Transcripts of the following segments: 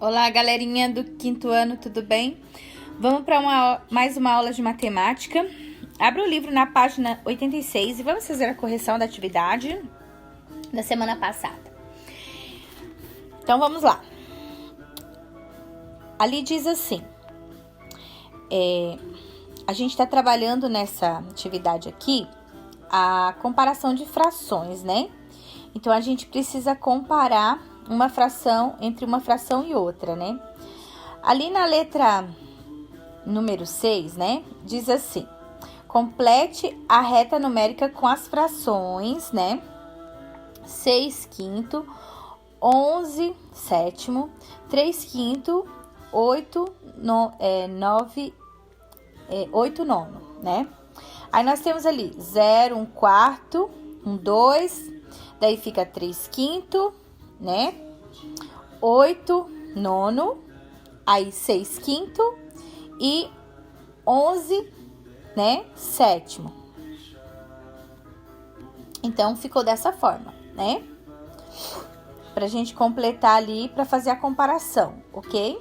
Olá, galerinha do quinto ano, tudo bem? Vamos para mais uma aula de matemática. Abra o livro na página 86 e vamos fazer a correção da atividade da semana passada. Então, vamos lá. Ali diz assim, a gente está trabalhando nessa atividade aqui a comparação de frações, né? Então, a gente precisa comparar uma fração entre uma fração e outra, né? Ali na letra número 6, né? Diz assim, complete a reta numérica com as frações, né? 6 quinto, 11 sétimo, 3 quinto, 8 nono, né? Aí nós temos ali 0, 1 quarto, 1 2, daí fica 3 quinto, né? 8 nono, aí 6 quinto e 11, né? Sétimo. Então, ficou dessa forma, né? Pra gente completar ali, pra fazer a comparação, ok?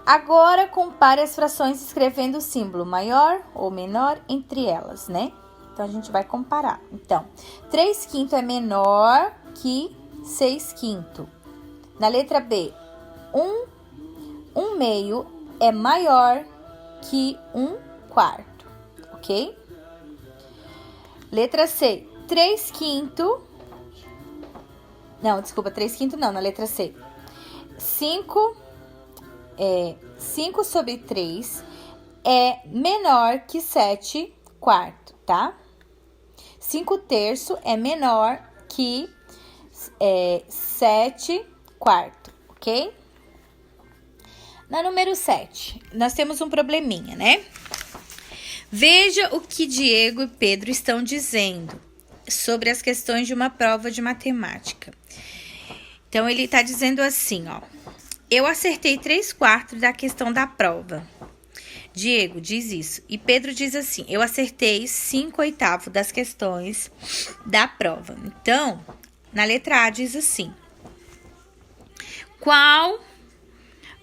Agora, compare as frações escrevendo o símbolo maior ou menor entre elas, né? Então, a gente vai comparar. Então, 3 quinto é menor que 6 quinto. Na letra B, 1 meio é maior que 1 quarto, ok? Letra C, 3 quinto... Não, desculpa, 3 quinto não, na letra C. 5 sobre 3 é menor que 7 quarto, tá? 5 terço é menor que 7 quarto, ok? Na número 7, nós temos um probleminha, né? Veja o que Diego e Pedro estão dizendo sobre as questões de uma prova de matemática. Então, ele está dizendo assim, ó. Eu acertei 3/4 da questão da prova. Diego diz isso. E Pedro diz assim, eu acertei 5/8 das questões da prova. Então, na letra A diz assim. Qual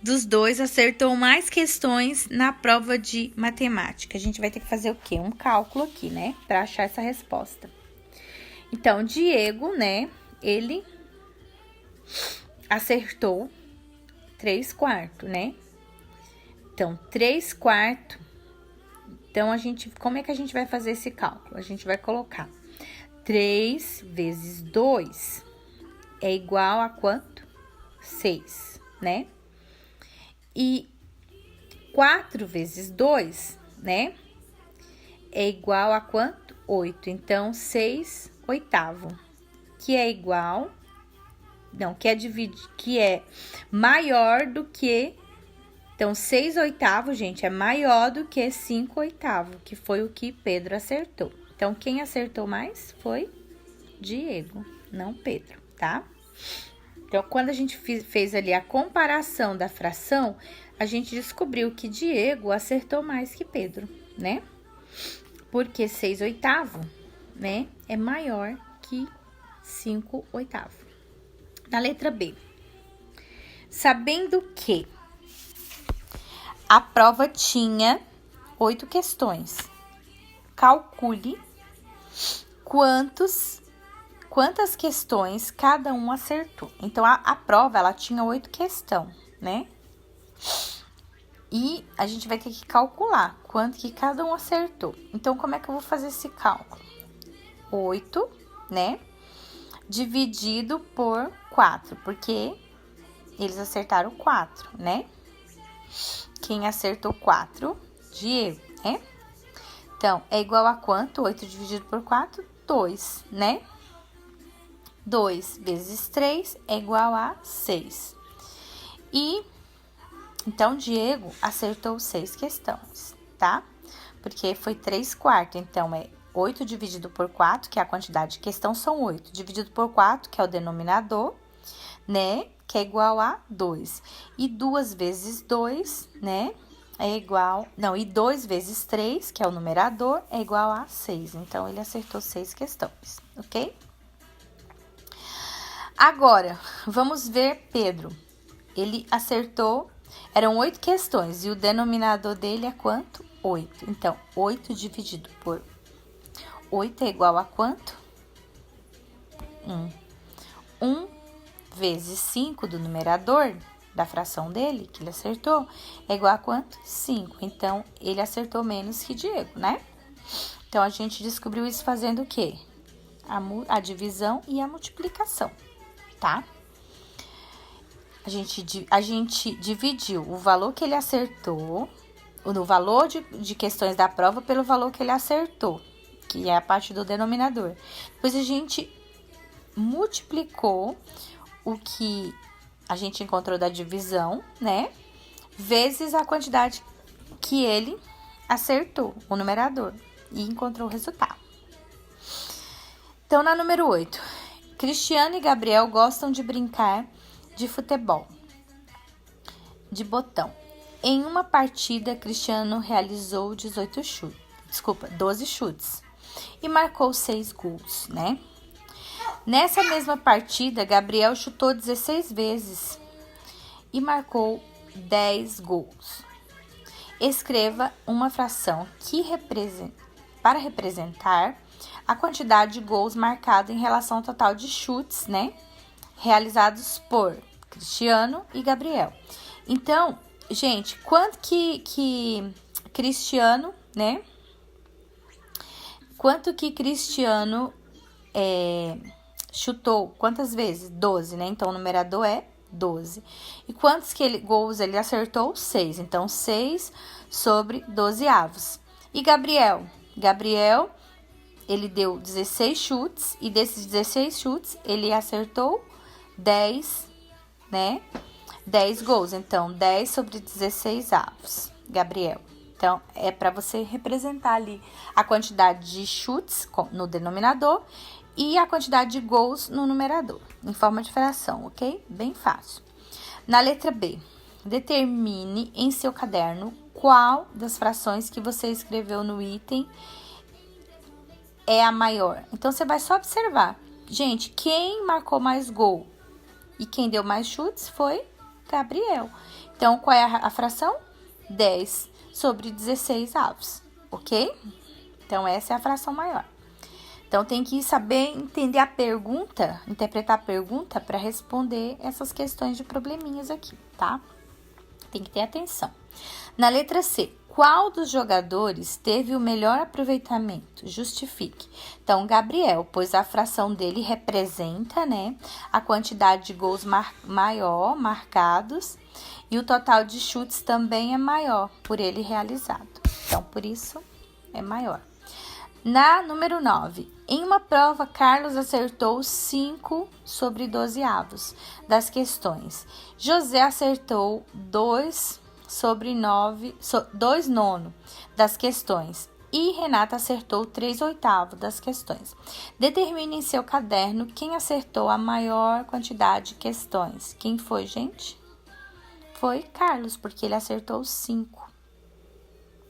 dos dois acertou mais questões na prova de matemática? A gente vai ter que fazer o quê? Um cálculo aqui, né? Para achar essa resposta. Então, Diego, né? Ele acertou 3/4, né? Então, 3/4. Então, como é que a gente vai fazer esse cálculo? A gente vai colocar 3 vezes 2 é igual a quanto? 6, né? E 4 vezes 2, né? É igual a quanto? 8. Então, 6/8, que é igual... Não, que é maior do que... Então, 6/8, gente, é maior do que 5/8, que foi o que Pedro acertou. Então, quem acertou mais foi Diego, não Pedro, tá? Então, quando a gente fez ali a comparação da fração, a gente descobriu que Diego acertou mais que Pedro, né? Porque 6/8, né, é maior que 5/8. Na letra B, sabendo que a prova tinha 8 questões, calcule quantas questões cada um acertou. Então, a prova, ela tinha 8 questões, né? E a gente vai ter que calcular quanto que cada um acertou. Então, como é que eu vou fazer esse cálculo? 8, né? Dividido por 4, porque eles acertaram 4, né? Quem acertou 4? Diego, né? Então, é igual a quanto? 8 dividido por 4? 2, né? 2 vezes 3 é igual a 6. E, então, Diego acertou 6 questões, tá? Porque foi 3/4, então, é 8 dividido por 4, que é a quantidade de questão, são 8. Dividido por 4, que é o denominador, né? Que é igual a 2. E 2 vezes 2, né? É igual... Não, e 2 vezes 3, que é o numerador, é igual a 6. Então, ele acertou 6 questões, ok? Agora, vamos ver Pedro. Ele acertou, eram 8 questões e o denominador dele é quanto? 8. Então, 8 dividido por 8 é igual a quanto? 1. 1 vezes 5 do numerador, da fração dele, que ele acertou, é igual a quanto? 5. Então, ele acertou menos que Diego, né? Então, a gente descobriu isso fazendo o quê? A divisão e a multiplicação, tá? A gente dividiu o valor que ele acertou, o valor de questões da prova pelo valor que ele acertou, que é a parte do denominador. Depois, a gente multiplicou o que a gente encontrou da divisão, né? Vezes a quantidade que ele acertou, o numerador, e encontrou o resultado. Então, na número 8, Cristiano e Gabriel gostam de brincar de futebol, de botão. Em uma partida, Cristiano realizou 12 chutes e marcou 6 gols, né? Nessa mesma partida, Gabriel chutou 16 vezes e marcou 10 gols. Escreva uma fração para representar a quantidade de gols marcada em relação ao total de chutes, né? Realizados por Cristiano e Gabriel. Então, gente, quanto que Cristiano, né? Quanto que Cristiano chutou? Quantas vezes? 12, né? Então, o numerador é 12. E quantos gols ele acertou? 6. Então, 6 sobre 12 avos. E Gabriel? Gabriel, ele deu 16 chutes e desses 16 chutes, ele acertou 10, né? 10 gols. Então, 10 sobre 16 avos, Gabriel. Então, é para você representar ali a quantidade de chutes no denominador e a quantidade de gols no numerador, em forma de fração, ok? Bem fácil. Na letra B, determine em seu caderno qual das frações que você escreveu no item é a maior. Então, você vai só observar. Gente, quem marcou mais gol e quem deu mais chutes foi Gabriel. Então, qual é a fração? 10 sobre 16 avos, ok? Então, essa é a fração maior. Então, tem que saber entender a pergunta, interpretar a pergunta para responder essas questões de probleminhas aqui, tá? Tem que ter atenção. Na letra C, qual dos jogadores teve o melhor aproveitamento? Justifique. Então, Gabriel, pois a fração dele representa, né, a quantidade de gols maior marcados e o total de chutes também é maior por ele realizado. Então, por isso, é maior. Na número 9, em uma prova, Carlos acertou 5 sobre 12 avos das questões. José acertou 2 sobre 2 nono das questões. E Renata acertou 3 oitavos das questões. Determine em seu caderno quem acertou a maior quantidade de questões. Quem foi, gente? Foi Carlos, porque ele acertou 5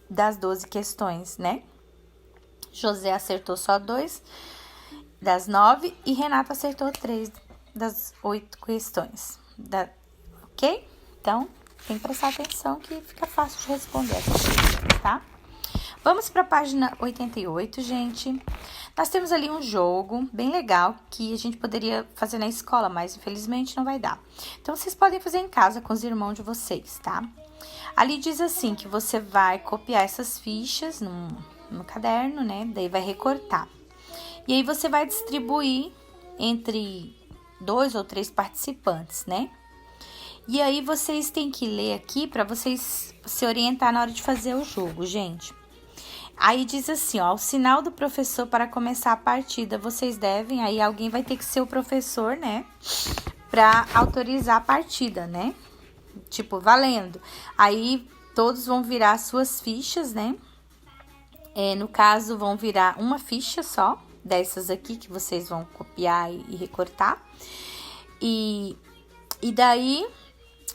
das 12 questões, né? José acertou só 2 das 9 e Renata acertou 3 das 8 questões. Ok? Então, tem que prestar atenção que fica fácil de responder essas questões, tá? Vamos para a página 88, gente. Nós temos ali um jogo bem legal que a gente poderia fazer na escola, mas infelizmente não vai dar. Então, vocês podem fazer em casa com os irmãos de vocês, tá? Ali diz assim que você vai copiar essas fichas no caderno, né? Daí vai recortar. E aí você vai distribuir entre 2 ou 3 participantes, né? E aí vocês têm que ler aqui para vocês se orientar na hora de fazer o jogo, gente. Aí diz assim, ó, o sinal do professor para começar a partida, vocês devem, aí alguém vai ter que ser o professor, né? Para autorizar a partida, né? Tipo, valendo. Aí todos vão virar as suas fichas, né? No caso, vão virar uma ficha só, dessas aqui que vocês vão copiar e recortar. E daí,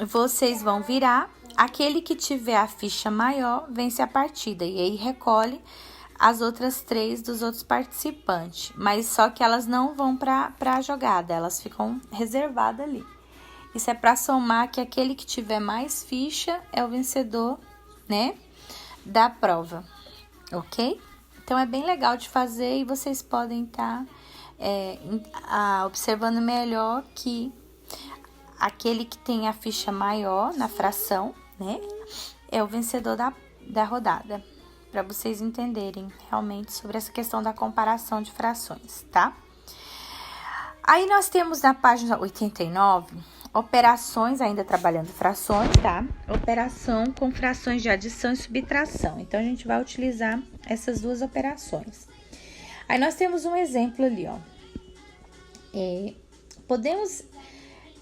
vocês vão virar, aquele que tiver a ficha maior, vence a partida. E aí, recolhe as outras 3 dos outros participantes, mas só que elas não vão para a jogada, elas ficam reservadas ali. Isso é para somar que aquele que tiver mais ficha é o vencedor, né, da prova, ok? Então, é bem legal de fazer e vocês podem estar observando melhor que aquele que tem a ficha maior na fração, né, é o vencedor da rodada, para vocês entenderem realmente sobre essa questão da comparação de frações, tá? Aí, nós temos na página 89, operações, ainda trabalhando frações, tá? Operação com frações de adição e subtração. Então, a gente vai utilizar essas duas operações. Aí, nós temos um exemplo ali, ó.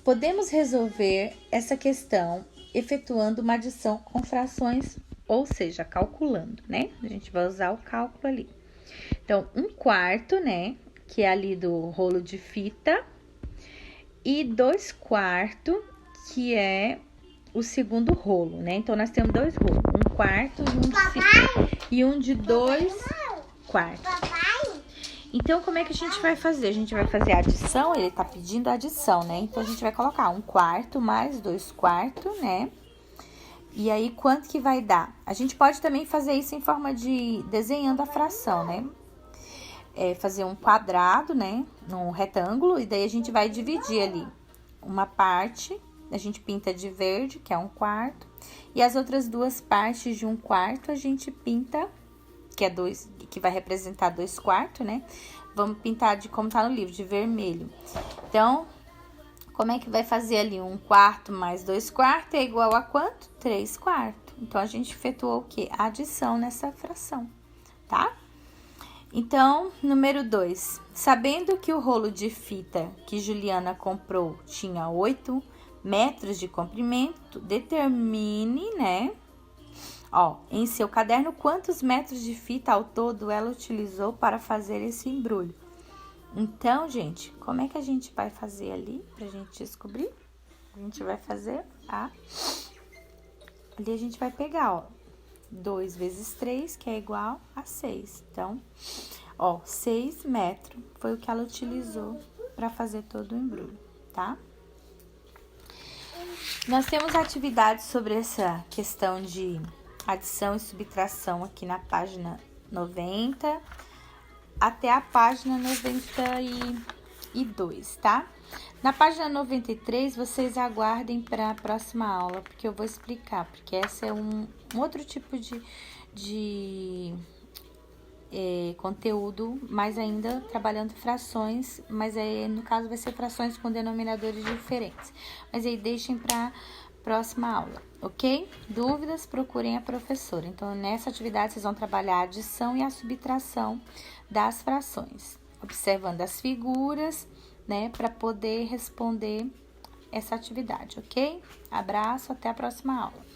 Podemos resolver essa questão efetuando uma adição com frações, ou seja, calculando, né? A gente vai usar o cálculo ali. Então, 1/4, né? Que é ali do rolo de fita. E 2/4, que é o segundo rolo, né? Então, nós temos 2 rolos, 1/4 e um de 2/4. Então, como é que a gente vai fazer? A gente vai fazer a adição, ele tá pedindo a adição, né? Então, a gente vai colocar 1/4 mais 2/4, né? E aí, quanto que vai dar? A gente pode também fazer isso em forma de desenhando a fração, né? Fazer um quadrado, né? Num retângulo, e daí a gente vai dividir ali uma parte, a gente pinta de verde, que é 1/4, e as outras 2 partes de 1/4 a gente pinta, que é 2, que vai representar 2/4, né? Vamos pintar de como tá no livro, de vermelho. Então, como é que vai fazer ali? 1/4 mais 2/4 é igual a quanto? 3/4. Então, a gente efetuou o quê? A adição nessa fração, tá? Então, número 2. Sabendo que o rolo de fita que Juliana comprou tinha 8 metros de comprimento, determine, né? Ó, em seu caderno, quantos metros de fita ao todo ela utilizou para fazer esse embrulho. Então, gente, como é que a gente vai fazer ali pra gente descobrir? A gente vai fazer ali a gente vai pegar, ó, 2 vezes 3, que é igual a 6. Então, ó, 6 metros foi o que ela utilizou para fazer todo o embrulho, tá? Nós temos atividades sobre essa questão de adição e subtração aqui na página 90 até a página 92, tá? Na página 93, vocês aguardem para a próxima aula, porque eu vou explicar, porque essa é um outro tipo de conteúdo, mas ainda trabalhando frações, mas aí no caso vai ser frações com denominadores diferentes. Mas aí deixem para próxima aula, ok? Dúvidas? Procurem a professora. Então, nessa atividade, vocês vão trabalhar a adição e a subtração das frações, observando as figuras, né, para poder responder essa atividade, ok? Abraço, até a próxima aula.